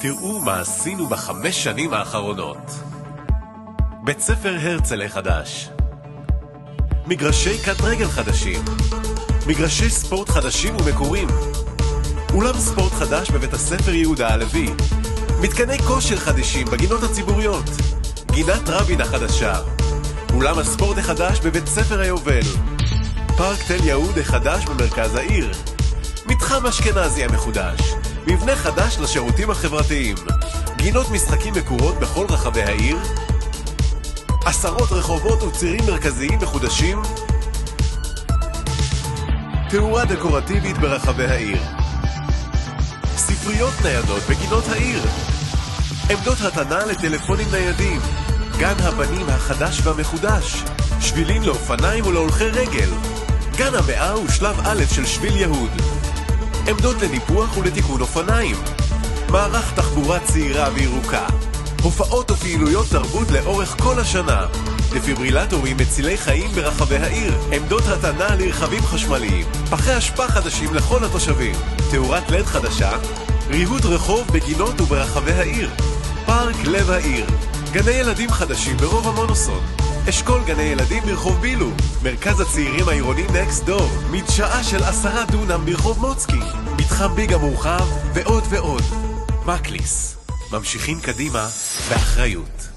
תראו מה עשינו ב5 שנים האחרונות. בית ספר הרצל החדש, מגרשי קט רגל חדשים, מגרשי ספורט חדשים ומקורים, אולם ספורט חדש בבית הספר יהודה הלוי, מתקני כושר חדשים בגינות הציבוריות, גינת רבין החדשה, אולם הספורט החדש בבית ספר היובל, פארק תל יהוד החדש במרכז העיר, מתחם אשכנזי המחודש, מבנה חדש לשירותים החברתיים, גינות משחקים מקורות בכל רחבי העיר, עשרות רחובות וצירים מרכזיים מחודשים, תאורה דקורטיבית ברחבי העיר, ספריות ניידות בגינות העיר, עמדות התנה לטלפונים ניידים, גן הבנים החדש והמחודש, שבילים לאופניים ולהולכי רגל, גן המאה ושלב א' של שביל יהוד, עמדות לניפוח ולתיקון אופניים, מערך תחבורה צעירה וירוקה, הופעות ופעילויות תרבות לאורך כל השנה, דפיברילטורים מצילי חיים ברחבי העיר, עמדות התנה לרכבים חשמליים, פחי אשפה חדשים לכל התושבים, תאורת לד חדשה, ריהוט רחוב בגינות וברחבי העיר, פארק לב העיר, גני ילדים חדשים ברוב המונוסון, אשכול גני ילדים ברחוב בילו, מרכז הצעירים העירוני נקסט דור, מדשאה של 10 דונם ברחוב מוצקי, מתחם ביג המורחב ועוד ועוד. מקליס, ממשיכים קדימה באחריות.